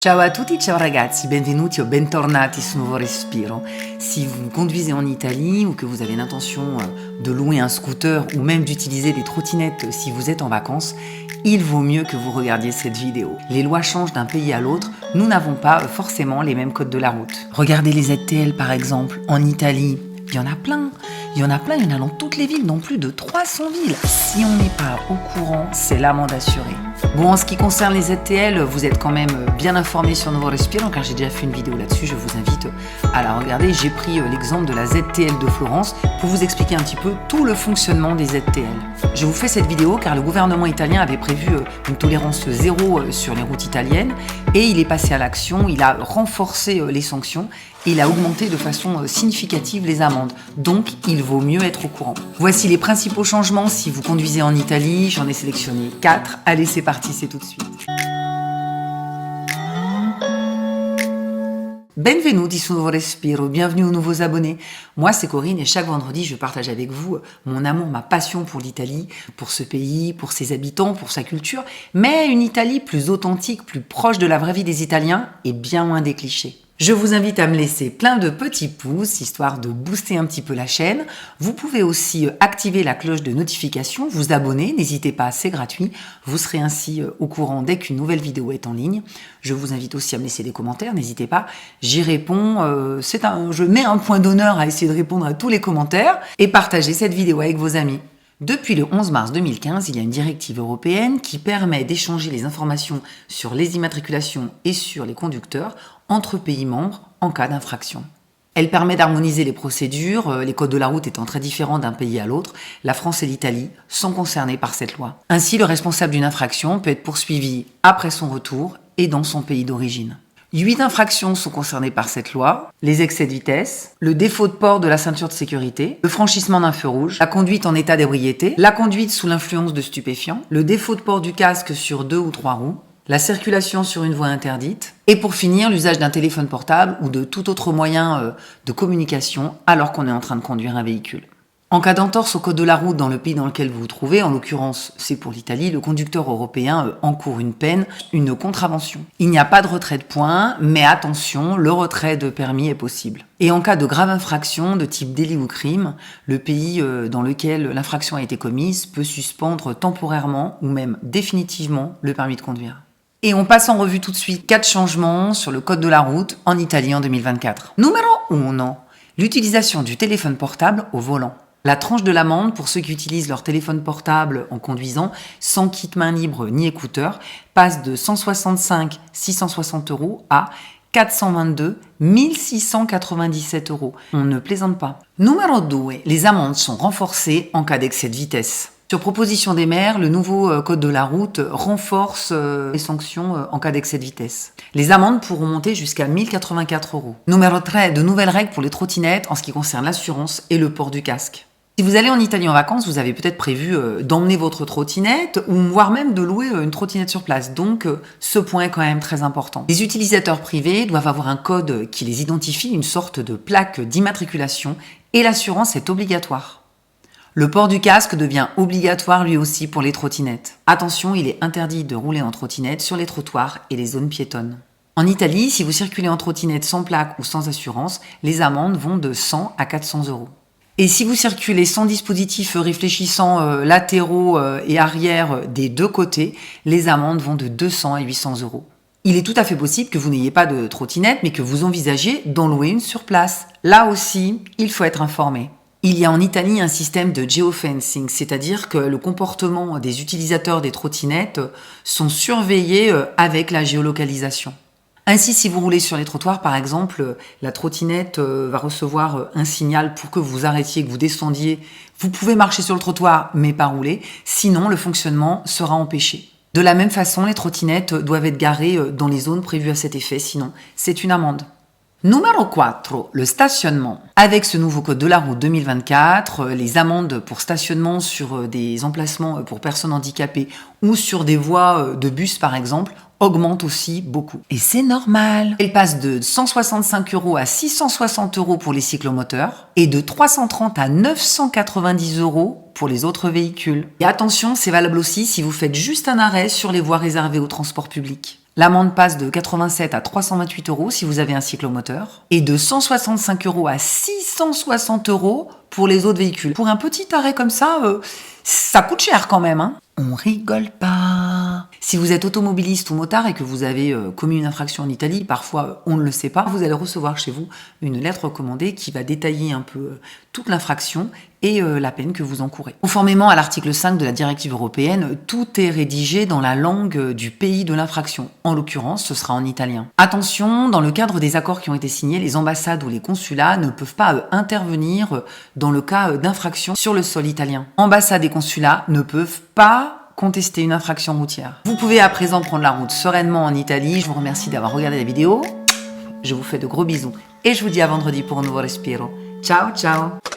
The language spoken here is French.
Ciao à tutti, ciao ragazzi, benvenuti o bentornati su Nuovo Respiro. Si vous conduisez en Italie ou que vous avez l'intention de louer un scooter ou même d'utiliser des trottinettes si vous êtes en vacances, il vaut mieux que vous regardiez cette vidéo. Les lois changent d'un pays à l'autre, nous n'avons pas forcément les mêmes codes de la route. Regardez les ZTL par exemple, en Italie, il y en a plein. Il y en a dans toutes les villes, dans plus de 300 villes. Si on n'est pas au courant, c'est l'amende assurée. Bon, en ce qui concerne les ZTL, vous êtes quand même bien informés sur Nuovo Respiro, car j'ai déjà fait une vidéo là-dessus, je vous invite à la regarder. J'ai pris l'exemple de la ZTL de Florence pour vous expliquer un petit peu tout le fonctionnement des ZTL. Je vous fais cette vidéo car le gouvernement italien avait prévu une tolérance zéro sur les routes italiennes et il est passé à l'action, il a renforcé les sanctions et il a augmenté de façon significative les amendes. Donc, il vaut mieux être au courant. Voici les principaux changements si vous conduisez en Italie. J'en ai sélectionné 4. Allez, c'est parti, c'est tout de suite. Benvenuti su Nuovo Respiro, bienvenue aux nouveaux abonnés. Moi c'est Corinne et chaque vendredi je partage avec vous mon amour, ma passion pour l'Italie, pour ce pays, pour ses habitants, pour sa culture, mais une Italie plus authentique, plus proche de la vraie vie des Italiens et bien loin des clichés. Je vous invite à me laisser plein de petits pouces, histoire de booster un petit peu la chaîne. Vous pouvez aussi activer la cloche de notification, vous abonner, n'hésitez pas, c'est gratuit. Vous serez ainsi au courant dès qu'une nouvelle vidéo est en ligne. Je vous invite aussi à me laisser des commentaires, n'hésitez pas. J'y réponds, je mets un point d'honneur à essayer de répondre à tous les commentaires et partager cette vidéo avec vos amis. Depuis le 11 mars 2015, il y a une directive européenne qui permet d'échanger les informations sur les immatriculations et sur les conducteurs entre pays membres en cas d'infraction. Elle permet d'harmoniser les procédures, les codes de la route étant très différents d'un pays à l'autre. La France et l'Italie sont concernés par cette loi. Ainsi, le responsable d'une infraction peut être poursuivi après son retour et dans son pays d'origine. 8 infractions sont concernées par cette loi: les excès de vitesse, le défaut de port de la ceinture de sécurité, le franchissement d'un feu rouge, la conduite en état d'ébriété, la conduite sous l'influence de stupéfiants, le défaut de port du casque sur 2 ou 3 roues, la circulation sur une voie interdite, et pour finir, l'usage d'un téléphone portable ou de tout autre moyen de communication alors qu'on est en train de conduire un véhicule. En cas d'entorse au code de la route dans le pays dans lequel vous vous trouvez, en l'occurrence c'est pour l'Italie, le conducteur européen encourt une peine, une contravention. Il n'y a pas de retrait de points, mais attention, le retrait de permis est possible. Et en cas de grave infraction de type délit ou crime, le pays dans lequel l'infraction a été commise peut suspendre temporairement ou même définitivement le permis de conduire. Et on passe en revue tout de suite 4 changements sur le code de la route en Italie en 2024. Numéro 1. L'utilisation du téléphone portable au volant. La tranche de l'amende pour ceux qui utilisent leur téléphone portable en conduisant sans kit main libre ni écouteurs passe de 165 660 € à 422 1697 €. On ne plaisante pas. Numéro 2. Les amendes sont renforcées en cas d'excès de vitesse. Sur proposition des maires, le nouveau code de la route renforce les sanctions en cas d'excès de vitesse. Les amendes pourront monter jusqu'à 1084 €. Numéro 3, de nouvelles règles pour les trottinettes en ce qui concerne l'assurance et le port du casque. Si vous allez en Italie en vacances, vous avez peut-être prévu d'emmener votre trottinette ou voire même de louer une trottinette sur place. Donc, ce point est quand même très important. Les utilisateurs privés doivent avoir un code qui les identifie, une sorte de plaque d'immatriculation, et l'assurance est obligatoire. Le port du casque devient obligatoire lui aussi pour les trottinettes. Attention, il est interdit de rouler en trottinette sur les trottoirs et les zones piétonnes. En Italie, si vous circulez en trottinette sans plaque ou sans assurance, les amendes vont de 100 à 400 €. Et si vous circulez sans dispositif réfléchissant latéraux et arrière des deux côtés, les amendes vont de 200 à 800 €. Il est tout à fait possible que vous n'ayez pas de trottinette, mais que vous envisagiez d'en louer une sur place. Là aussi, il faut être informé. Il y a en Italie un système de geofencing, c'est-à-dire que le comportement des utilisateurs des trottinettes sont surveillés avec la géolocalisation. Ainsi, si vous roulez sur les trottoirs, par exemple, la trottinette va recevoir un signal pour que vous arrêtiez, que vous descendiez. Vous pouvez marcher sur le trottoir, mais pas rouler. Sinon, le fonctionnement sera empêché. De la même façon, les trottinettes doivent être garées dans les zones prévues à cet effet, sinon c'est une amende. Numéro 4, le stationnement. Avec ce nouveau code de la route 2024, les amendes pour stationnement sur des emplacements pour personnes handicapées ou sur des voies de bus par exemple augmentent aussi beaucoup. Et c'est normal. Elle passe de 165 € à 660 € pour les cyclomoteurs et de 330 à 990 € pour les autres véhicules. Et attention, c'est valable aussi si vous faites juste un arrêt sur les voies réservées au transport public. L'amende passe de 87 à 328 euros si vous avez un cyclomoteur et de 165 euros à 660 euros pour les autres véhicules. Pour un petit arrêt comme ça coûte cher quand même, hein. On rigole pas. Si vous êtes automobiliste ou motard et que vous avez commis une infraction en Italie, parfois on ne le sait pas, vous allez recevoir chez vous une lettre recommandée qui va détailler un peu toute l'infraction et la peine que vous encourez. Conformément à l'article 5 de la directive européenne, tout est rédigé dans la langue du pays de l'infraction. En l'occurrence, ce sera en italien. Attention, dans le cadre des accords qui ont été signés, les ambassades ou les consulats ne peuvent pas intervenir dans le cas d'infraction sur le sol italien. Ambassades et consulats ne peuvent pas contester une infraction routière. Vous pouvez à présent prendre la route sereinement en Italie. Je vous remercie d'avoir regardé la vidéo. Je vous fais de gros bisous et je vous dis à vendredi pour un nouveau Respiro. Ciao, ciao!